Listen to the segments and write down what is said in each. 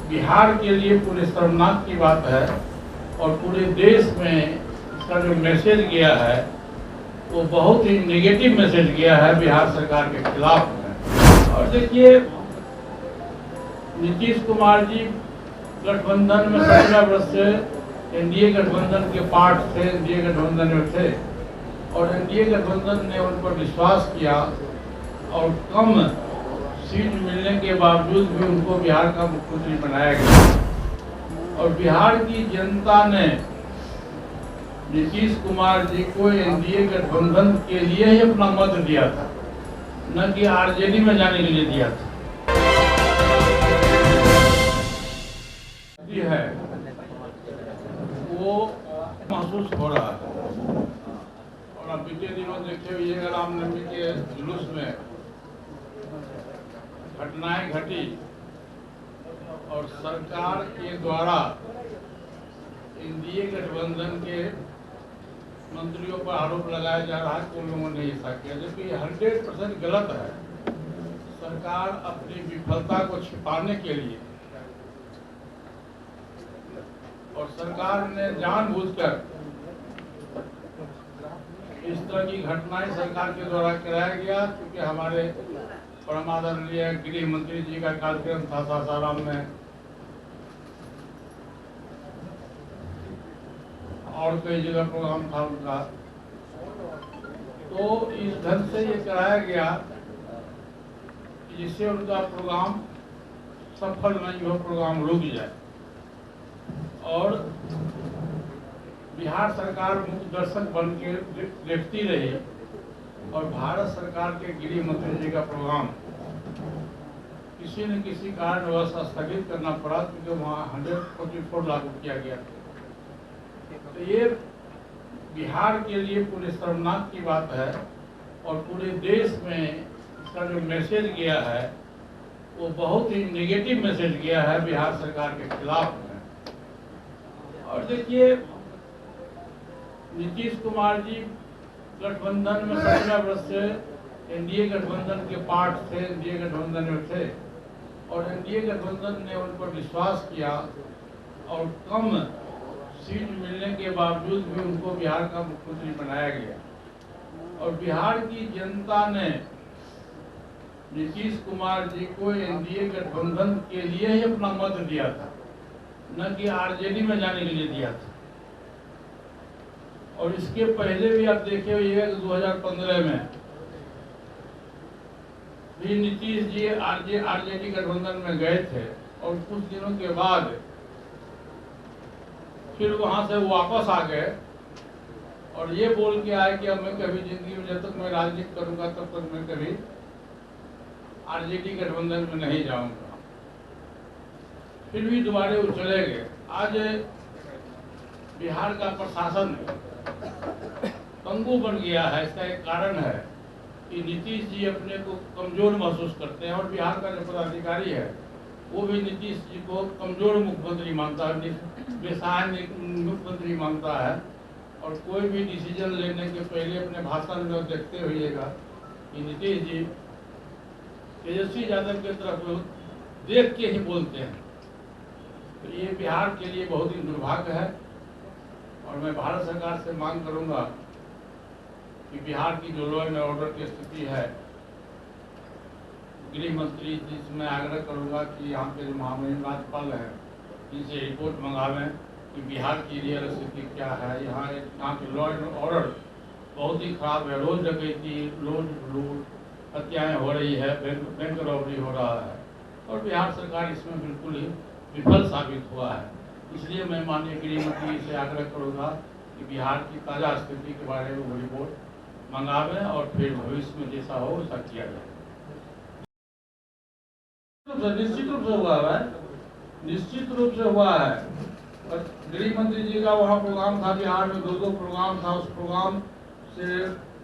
बिहार के लिए पूरे शर्मनाक की बात है और पूरे देश में इसका जो मैसेज गया है वो बहुत ही नेगेटिव मैसेज गया है बिहार सरकार के खिलाफ में। और देखिए, नीतीश कुमार जी गठबंधन में 17 वर्ष से एनडीए गठबंधन के पार्ट थे, एनडीए गठबंधन में थे और एनडीए गठबंधन ने उन पर विश्वास किया और कम सीट मिलने के बावजूद भी उनको बिहार का मुख्यमंत्री बनाया गया। और बिहार की जनता ने नीतीश कुमार जी को एनडीए गठबंधन के लिए ही अपना मत दिया था, न कि आरजेडी में जाने के लिए दिया था। है वो महसूस हो रहा है। और अब बीते दिनों देखे हुए रामनवमी के जुलूस में घटनाएं घटी और सरकार के द्वारा एनडीए गठबंधन के मंत्रियों पर आरोप लगाया जा रहा है कि उन लोगों ने ऐसा किया, जबकि 100% गलत है। सरकार अपनी विफलता को छिपाने के लिए और सरकार ने जानबूझकर इस तरह की घटनाएं सरकार के द्वारा कराया गया, क्योंकि हमारे परम आदरणीय गृह मंत्री जी का कार्यक्रम था सासाराम में और कई जगह प्रोग्राम था उनका, तो इस ढंग से ये कराया गया जिससे उनका प्रोग्राम सफल नहीं हो, प्रोग्राम रुक जाए। और बिहार सरकार मुख्य दर्शक बन के देखती रही और भारत सरकार के गृह मंत्री जी का प्रोग्राम किसी न किसी कारणवश स्थगित करना पड़ा, क्योंकि वहाँ 144 लागू किया गया था। तो ये बिहार के लिए पूरे शर्मनाक की बात है और पूरे देश में इसका जो मैसेज गया है वो बहुत ही नेगेटिव मैसेज गया है बिहार सरकार के खिलाफ में। और देखिए, नीतीश कुमार जी गठबंधन में 17 वर्ष से एनडीए गठबंधन के पार्ट थे, एनडीए गठबंधन में थे और एनडीए गठबंधन ने उन पर विश्वास किया और कम सीट मिलने के बावजूद भी उनको बिहार का मुख्यमंत्री बनाया गया। और बिहार की जनता ने नीतीश कुमार जी को एनडीए गठबंधन के लिए ही अपना मत दिया था, न कि आरजेडी में जाने के लिए दिया था। और इसके पहले भी आप देखे हुए 2015 में भी नीतीश जी आरजेडी गठबंधन में गए थे और कुछ दिनों के बाद फिर वहां से वापस आ गए और ये बोल के आए कि अब मैं कभी जिंदगी में जब तक मैं राजनीति करूंगा तब तक मैं कभी आरजेडी गठबंधन में नहीं जाऊंगा। फिर भी दोबारा वो चले गए। आज बिहार का प्रशासन पंगु बन गया है। इसका एक कारण है कि नीतीश जी अपने को कमजोर महसूस करते हैं और बिहार का जो पदाधिकारी है वो भी नीतीश जी को कमजोर मुख्यमंत्री मानता है, बेसहाय मुख्यमंत्री मानता है। और कोई भी डिसीजन लेने के पहले अपने भाषण में देखते हुएगा कि नीतीश जी तेजस्वी यादव की तरफ देख के ही बोलते हैं। तो ये बिहार के लिए बहुत ही दुर्भाग्य है और मैं भारत सरकार से मांग करूंगा कि बिहार की जो लॉ एंड ऑर्डर की स्थिति है, गृह मंत्री जी से मैं आग्रह करूंगा कि यहाँ के जो महामहिम राज्यपाल हैं इनसे रिपोर्ट मंगावें कि बिहार की रियल स्थिति क्या है। यहाँ की लॉ एंड ऑर्डर बहुत ही खराब है। रोज डकैती, रोज लूट, हत्याएं हो रही है, बैंक रॉबरी हो रहा है और बिहार सरकार इसमें बिल्कुल ही विफल साबित हुआ है। इसलिए मैं माननीय गृह मंत्री से आग्रह करूंगा कि बिहार की ताज़ा स्थिति के बारे में वो रिपोर्ट मंगावें और फिर भविष्य में जैसा हो वैसा किया जाए। निश्चित रूप से हुआ है, निश्चित रूप से हुआ है। और गृह मंत्री जी का वहाँ प्रोग्राम था, बिहार में 2 प्रोग्राम था। उस प्रोग्राम से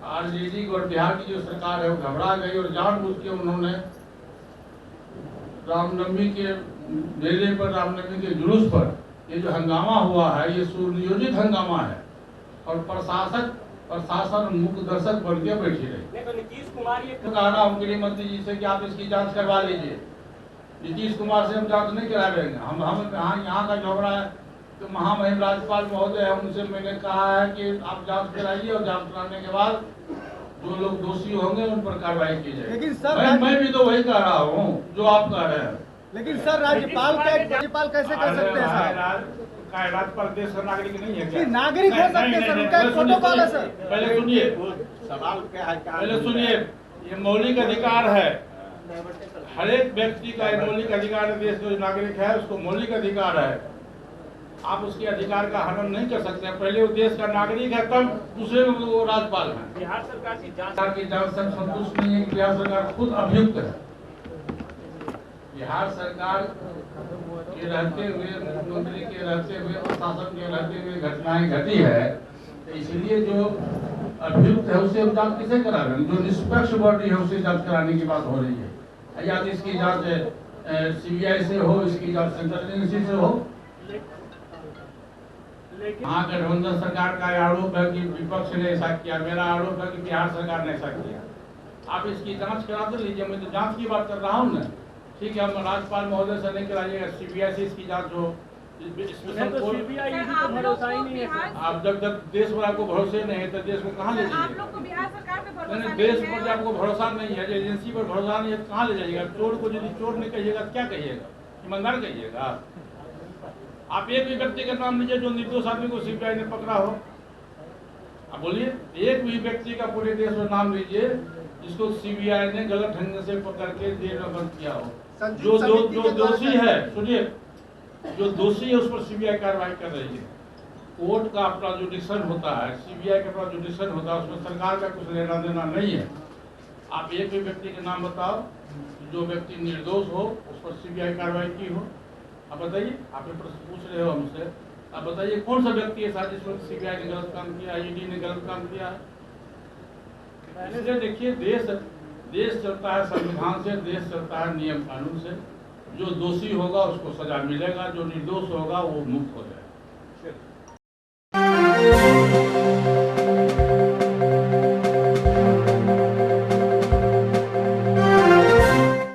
आरजेडी और बिहार की जो सरकार है वो घबरा गई और जानबूझ के उन्होंने रामनवमी के मेले पर, रामनवमी के जुलूस पर ये जो हंगामा हुआ है ये सुनियोजित हंगामा है और प्रशासन मुख्य दर्शक बन के बैठी रही। तो नीतीश कुमार ये कहा गृह मंत्री जी से कि आप इसकी जांच करवा लीजिए नीतीश कुमार से हम जांच नहीं कराएंगे। हम यहाँ का झगड़ा है तो महामहिम राज्यपाल महोदय है, उनसे मैंने कहा है कि आप जांच कराइए और जांच कराने के बाद जो लोग दोषी होंगे उन पर कार्रवाई की जाएगी। लेकिन सर मैं भी तो वही कह रहा हूँ जो आप कह रहे हैं। लेकिन सर राज्यपाल कैसे कर सकते हैं साहब? राज्यपाल देश का नागरिक नहीं है क्या? नागरिक हो सकते हैं सर, उनका एक प्रोटोकॉल है सर। पहले सुनिए, सवाल क्या है? पहले सुनिए, ये मौलिक अधिकार है, हर एक व्यक्ति का मौलिक अधिकार है। देश जो नागरिक है उसको मौलिक अधिकार है, आप उसके अधिकार का हनन नहीं कर सकते। पहले वो देश का नागरिक है, तब दूसरे में वो राज्यपाल है। बिहार सरकार की जांच से संतुष्ट नहीं है कि बिहार सरकार खुद अभियुक्त है। बिहार सरकार के रहते हुए, मुख्यमंत्री के रहते हुए, प्रशासन के रहते हुए घटनाएं घटी है, तो इसलिए जो अभियुक्त है उससे हम जांच किसे करा रहे हैं? जो निष्पक्ष बॉडी है उससे जांच कराने की बात हो रही है। या तो इसकी जांच CBI से हो, इसकी जांच सेंट्रल एजेंसी से हो। हाँ, गठबंधन सरकार का आरोप है कि विपक्ष ने ऐसा किया, मेरा आरोप है कि बिहार सरकार ने ऐसा किया। आप इसकी जांच करा तो लीजिए, मैं तो जांच की बात कर रहा हूँ ना। ठीक है, हम राज्यपाल महोदय से नहीं कराइएगा, CBI से इसकी जांच हो। भरोसा ही नहीं है। आप जब देश पर आपको भरोसे नहीं है तो देश को कहाँ ले जाइएगा? आप लोग को बिहार सरकार पे भरोसा नहीं, नहीं देश है। पर आपको भरोसा नहीं है, एजेंसी पर भरोसा नहीं है, कहाँ ले जाइएगा? चोर को यदि चोर नहीं कहिएगा क्या कहिएगा? ईमानदार कहिएगा? आप एक भी व्यक्ति का नाम लीजिए जो निर्दोष आदमी को CBI ने पकड़ा हो। आप बोलिए, एक भी व्यक्ति का पूरे देश में नाम लीजिए जिसको CBI ने गलत ढंग से पकड़ के जेल में बंद किया हो। जो दोषी है, सुनिए, जो दोषी है उस पर CBI कार्रवाई कर रही है। कोर्ट का अपना जुडिक्शन होता है, CBI का अपना जुडिक्शन होता है, उसमें सरकार का कुछ लेना देना नहीं है। आप एक भी व्यक्ति के नाम बताओ जो व्यक्ति निर्दोष हो, उस पर CBI कार्रवाई की हो। आप बताइए, आप ये प्रश्न पूछ रहे हो हमसे, आप बताइए कौन सा व्यक्ति है जिसमें CBI ने गलत काम किया, ED ने गलत काम किया है? इसलिए देखिए, देश चलता है संविधान से, देश चलता है नियम कानून से। जो दोषी होगा उसको सजा मिलेगा, जो निर्दोष होगा वो मुक्त हो जाएगा।